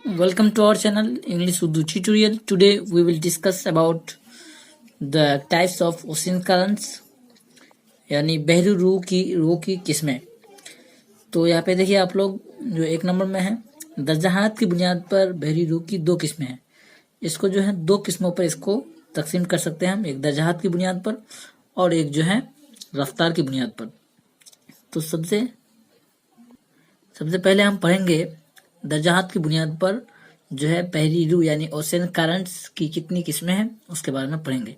Welcome to our channel English Urdu tutorial. Today we will discuss about the types of ocean currents यानी बहरी रूह की किस्में। तो यहाँ पे देखिए आप लोग जो एक नंबर में है, दर्जाहात की बुनियाद पर बहरी रूह की दो किस्में हैं। इसको जो है दो किस्मों पर इसको तकसीम कर सकते हैं हम, एक दर्जाहात की बुनियाद पर और एक जो है रफ्तार की बुनियाद पर। तो सबसे पहले हम पढ़ेंगे दर्जाहात की बुनियाद पर जो है बहरी रूह यानी ओशन करंट्स की कितनी किस्में हैं उसके बारे में पढ़ेंगे।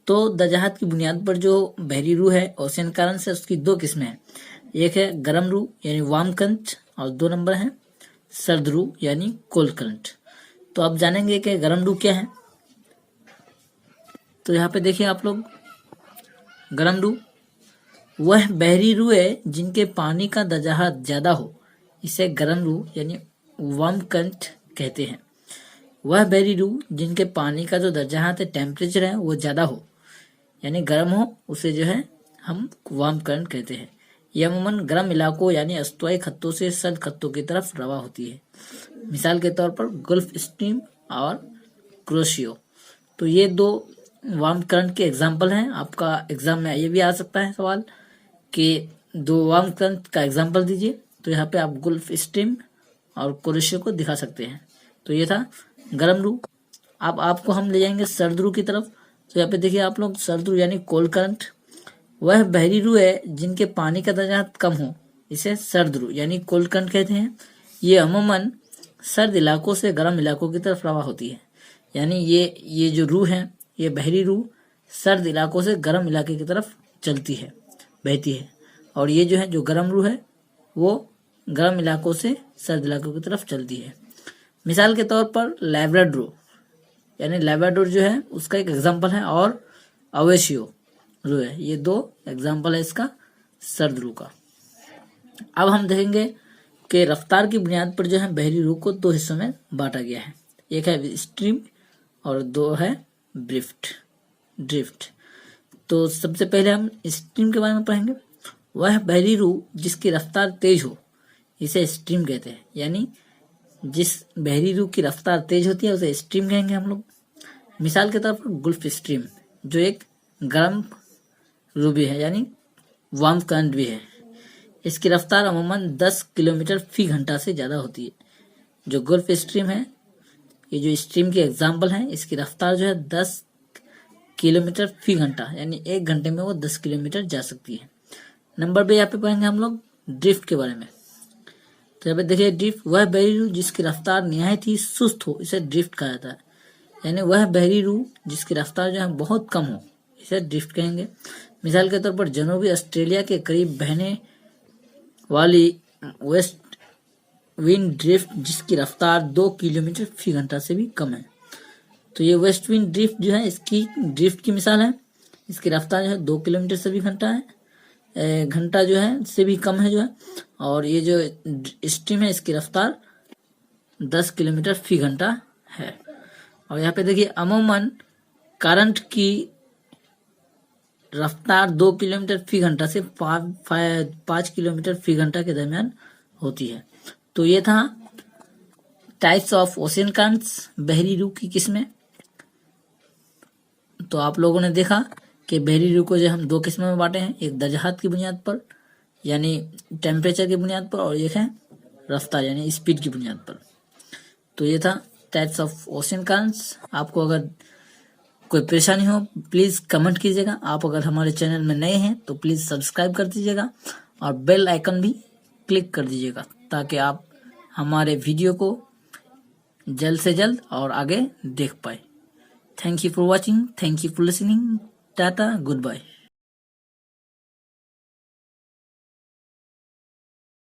तो दर्जाहात की बुनियाद पर जो बहरी रूह है ओशन करंट्स है उसकी दो किस्में हैं, एक है गर्म रूह यानी वार्म करंट और दो नंबर है सर्द रूह यानी कोल्ड करंट। तो आप जानेंगे कि गर्म रूह क्या है। तो यहाँ पे देखिए आप लोग, गर्म रूह वह बहरी रूह है जिनके पानी का दर्जाहात ज्यादा हो, इसे गर्म रूह यानी वार्म करंट कहते हैं। वह बहरी रूह जिनके पानी का जो दर्जाहात है, टेम्परेचर है वो ज्यादा हो यानी गर्म हो, उसे जो है हम वार्म करंट कहते हैं। यह अमूमन गर्म इलाकों यानी अस्तवाई खत्तों से सर्द खत्तों की तरफ रवा होती है। मिसाल के तौर पर गल्फ स्ट्रीम और क्रोशियो। तो ये दो वार्म करंट के एग्जाम्पल हैं। आपका एग्जाम में ये भी आ सकता है सवाल कि दो वार्म करंट का एग्जाम्पल दीजिए। तो यहाँ पे आप गल्फ स्ट्रीम और क्रोशियो को दिखा सकते हैं। तो ये था गर्म रूह। अब आपको हम ले जाएंगे सर्द रूह की तरफ। तो यहाँ पे देखिए आप लोग, सर्द रूह यानी कोल्ड करंट वह बहरी रूह है जिनके पानी का दर्जाहात कम हो, इसे सर्द रूह यानी कोल्ड करंट कहते हैं। ये अमूमन सर्द इलाकों से गर्म इलाकों की तरफ रवा होती है। यानी ये जो रूह है, ये बहरी रूह सर्द इलाकों से गर्म इलाके की तरफ चलती है, बहती है। और ये जो है जो गर्म रूह है वो गर्म इलाकों से सर्द इलाकों की तरफ चलती है। मिसाल के तौर पर लैब्राडोर यानी लैब्राडोर जो है उसका एक एग्जांपल है, और ओवेशियो रूह है। ये दो एग्जांपल है इसका सर्द रूह का। अब हम देखेंगे कि रफ्तार की बुनियाद पर जो है बहरी रूह को दो हिस्सों में बांटा गया है, एक है स्ट्रीम और दो है ड्रिफ्ट। तो सबसे पहले हम स्ट्रीम के बारे में पढ़ेंगे। वह बहरी रूह जिसकी रफ्तार तेज हो, इसे स्ट्रीम कहते हैं। यानी जिस बहरी रूह की रफ्तार तेज होती है उसे स्ट्रीम कहेंगे हम लोग। मिसाल के तौर पर गल्फ स्ट्रीम जो एक गर्म रूह भी है यानी वार्म करंट भी है। इसकी रफ्तार अमूमन 10 किलोमीटर फी घंटा से ज्यादा होती है। जो गल्फ स्ट्रीम है, ये जो स्ट्रीम के एग्जाम्पल है, इसकी रफ्तार जो है 10 किलोमीटर फी घंटा यानी एक घंटे में वो 10 किलोमीटर जा सकती है। नंबर पे यहाँ पे पढ़ेंगे हम लोग ड्रिफ्ट के बारे में। तो यहाँ पे देखिए ड्रिफ्ट वह बहरी रूह जिसकी रफ्तार निहायत ही सुस्त हो, इसे ड्रिफ्ट कहा जाता है। यानी वह बहरी रूह जिसकी रफ्तार जो है बहुत कम हो, इसे ड्रिफ्ट कहेंगे। मिसाल के तौर पर जनूबी ऑस्ट्रेलिया के करीब बहने वाली वेस्ट विंड ड्रिफ्ट जिसकी रफ्तार 2 किलोमीटर फी घंटा से भी कम है। तो ये वेस्ट विंड ड्रिफ्ट जो है इसकी ड्रिफ्ट की मिसाल है। इसकी रफ्तार जो है 2 किलोमीटर से भी घंटा जो है से भी कम है जो है। और ये जो स्ट्रीम है इसकी रफ्तार 10 किलोमीटर फी घंटा है। और यहाँ पे देखिए अमूमन करंट की रफ्तार 2 किलोमीटर फी घंटा से 5 किलोमीटर फी घंटा के दरमियान होती है। तो ये था टाइप्स ऑफ ओशन करंट्स, बहरी रूह की किस्में। तो आप लोगों ने देखा कि बहरी रूह को जो हम दो किस्मों में बांटे हैं, एक दर्जाहात की बुनियाद पर यानी टेम्परेचर की बुनियाद पर, और एक है रफ्तार यानी स्पीड की बुनियाद पर। तो ये था टाइप्स ऑफ ओशन करंट्स। आपको अगर कोई परेशानी हो प्लीज कमेंट कीजिएगा। आप अगर हमारे चैनल में नए हैं तो प्लीज सब्सक्राइब कर दीजिएगा और बेल आइकन भी क्लिक कर दीजिएगा ताकि आप हमारे वीडियो को जल्द से जल्द और आगे देख पाए। Thank you for watching, thank you for listening, tata, good bye.